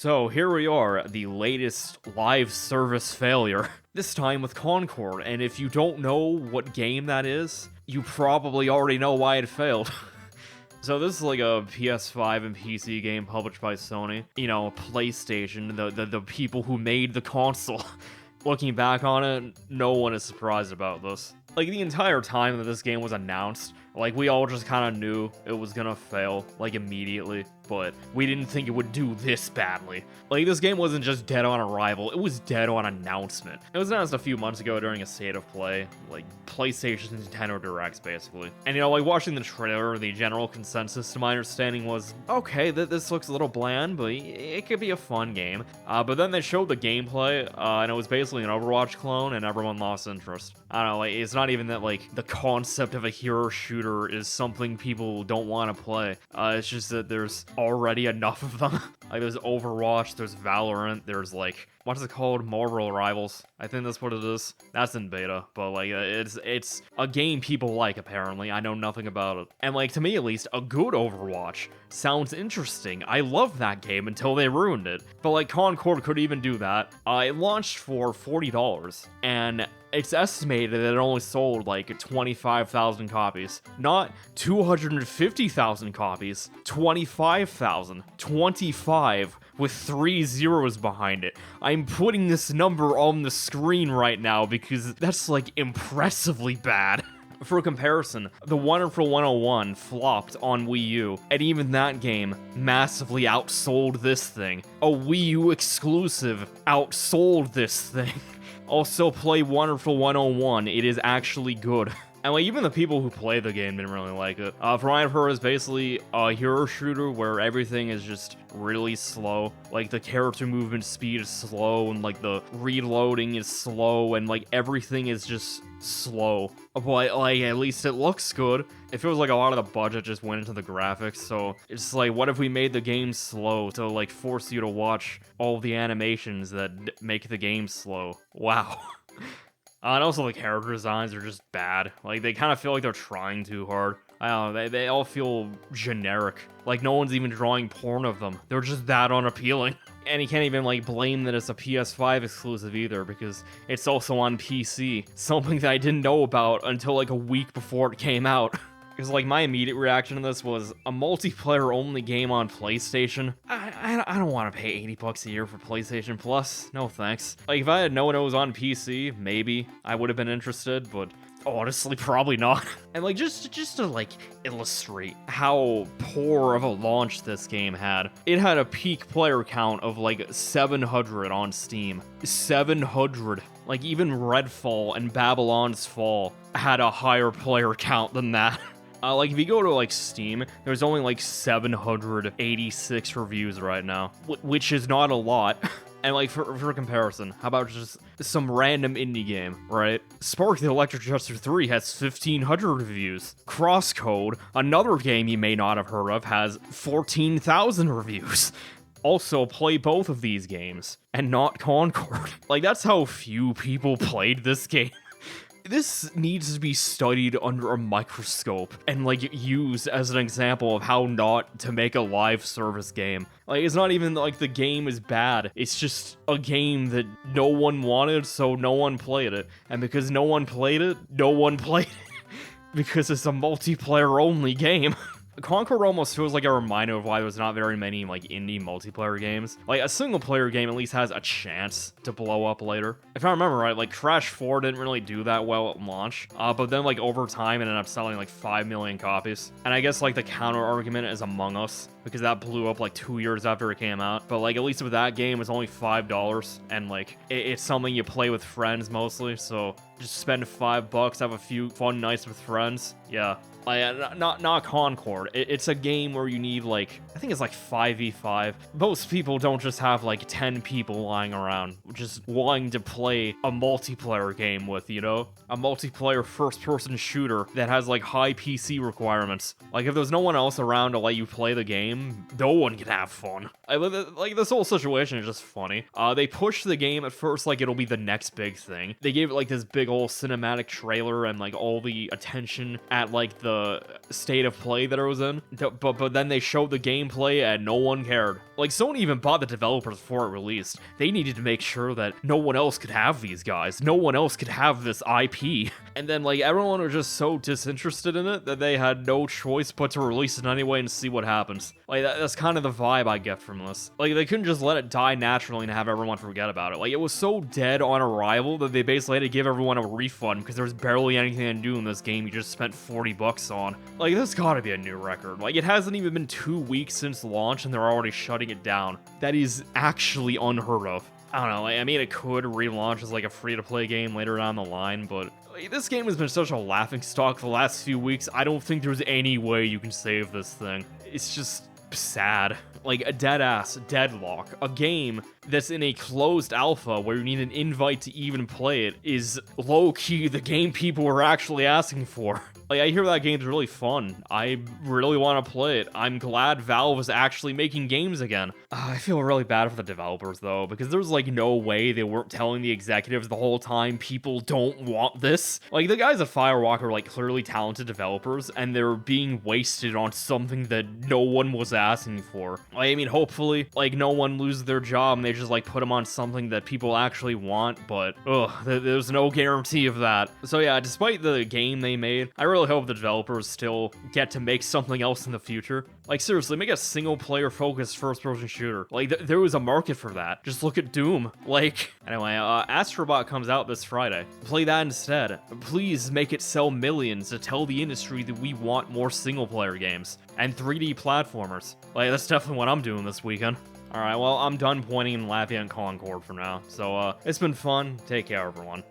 So here we are, the latest live service failure. This time with Concord, and if you don't know what game that is, you probably already know why it failed. So this is like a PS5 and PC game published by Sony. You know, PlayStation, the people who made the console. Looking back on it, no one is surprised about this. Like, the entire time that this game was announced, like, we all just kind of knew it was gonna fail, like, immediately, but we didn't think it would do this badly. Like, this game wasn't just dead on arrival, it was dead on announcement. It was announced a few months ago during a State of Play, like, PlayStation and Nintendo Directs, basically. And, you know, like, watching the trailer, the general consensus, to my understanding, was, okay, this looks a little bland, but it could be a fun game. But then they showed the gameplay, and it was basically an Overwatch clone, and everyone lost interest. I don't know, like, it's not even that, like, the concept of a hero shooter is something people don't want to play. It's just that there's already enough of them. Like, there's Overwatch, there's Valorant, there's, like, what is it called? Marvel Rivals. I think that's what it is. That's in beta, but, like, it's a game people like, apparently. I know nothing about it. And, like, to me at least, a good Overwatch sounds interesting. I loved that game until they ruined it. But, like, Concord could even do that. It launched for $40, and it's estimated that it only sold like 25,000 copies. Not 250,000 copies, 25,000. 25 with 3 zeros behind it. I'm putting this number on the screen right now because that's like impressively bad. For comparison, the Wonderful 101 flopped on Wii U, and even that game massively outsold this thing. A Wii U exclusive outsold this thing. Also, play Wonderful 101, it is actually good. And like, even the people who play the game didn't really like it. From what I've heard, it's basically a hero shooter where everything is just really slow. Like, the character movement speed is slow, and like, the reloading is slow, and like, everything is just slow. But like, at least it looks good. It feels like a lot of the budget just went into the graphics, so it's like, what if we made the game slow to like force you to watch all the animations that make the game slow? Wow. And also the character designs are just bad. Like, they kind of feel like they're trying too hard. I don't know, they all feel generic. Like, no one's even drawing porn of them. They're just that unappealing. And you can't even, like, blame that it's a PS5 exclusive either, because it's also on PC. Something that I didn't know about until, like, a week before it came out. Because, like, my immediate reaction to this was a multiplayer-only game on PlayStation. I don't want to pay $80 a year for PlayStation Plus. No thanks. Like, if I had known it was on PC, maybe I would have been interested, but honestly, probably not. And, like, just to, like, illustrate how poor of a launch this game had, it had a peak player count of, like, 700 on Steam. 700. Like, even Redfall and Babylon's Fall had a higher player count than that. Like, if you go to, like, Steam, there's only, like, 786 reviews right now, which is not a lot. And, like, for comparison, how about just some random indie game, right? Spark the Electric Jester 3 has 1,500 reviews. Crosscode, another game you may not have heard of, has 14,000 reviews. Also, play both of these games, and not Concord. Like, that's how few people played this game. This needs to be studied under a microscope and, like, used as an example of how not to make a live service game. Like, it's not even like the game is bad. It's just a game that no one wanted, so no one played it. And because no one played it, no one played it. Because it's a multiplayer-only game. Concord almost feels like a reminder of why there's not very many, like, indie multiplayer games. Like, a single-player game at least has a chance to blow up later. If I remember right, like, Crash 4 didn't really do that well at launch, but then, like, over time it ended up selling, like, 5 million copies. And I guess, like, the counter-argument is Among Us, because that blew up, like, 2 years after it came out. But, like, at least with that game, it's only $5, and, like, it's something you play with friends mostly, so just spend $5, have a few fun nights with friends. Yeah. Not Concord. It's a game where you need, like, I think it's like 5v5. Most people don't just have, like, 10 people lying around just wanting to play a multiplayer game with, you know? A multiplayer first-person shooter that has, like, high PC requirements. Like, if there's no one else around to let you play the game, no one can have fun. Like, this whole situation is just funny. They pushed the game at first like it'll be the next big thing. They gave it, like, this big old cinematic trailer and, like, all the attention at, like, the the state of play that it was in. But then they showed the gameplay and no one cared. Like, Sony even bought the developers before it released. They needed to make sure that no one else could have these guys. No one else could have this IP. And then, like, everyone was just so disinterested in it that they had no choice but to release it anyway and see what happens. Like, that's kind of the vibe I get from this. Like, they couldn't just let it die naturally and have everyone forget about it. Like, it was so dead on arrival that they basically had to give everyone a refund because there was barely anything to do in this game you just spent $40 on. Like, this gotta be a new record. Like, it hasn't even been 2 weeks since launch and they're already shutting it down. That is actually unheard of. I don't know, I mean, it could relaunch as like a free-to-play game later down the line, but like, this game has been such a laughingstock the last few weeks, I don't think there's any way you can save this thing. It's just sad. Like, a dead-ass deadlock. A game that's in a closed alpha where you need an invite to even play it is low-key the game people were actually asking for. Like, I hear that game's really fun. I really want to play it. I'm glad Valve is actually making games again. I feel really bad for the developers, though, because there's, like, no way they weren't telling the executives the whole time people don't want this. Like, the guys at Firewalk are, like, clearly talented developers, and they're being wasted on something that no one was asking for. Like, I mean, hopefully, like, no one loses their job and they just, like, put them on something that people actually want, but, ugh, there's no guarantee of that. So, yeah, despite the game they made, I really hope the developers still get to make something else in the future. Like, seriously, make a single-player focused first-person shooter. Like, there was a market for that. Just look at Doom. Like, anyway, Astrobot comes out this Friday. Play that instead. Please make it sell millions to tell the industry that we want more single-player games and 3D platformers. Like, that's definitely what I'm doing this weekend. Alright, well, I'm done pointing and laughing at Concord for now. So, it's been fun. Take care, everyone.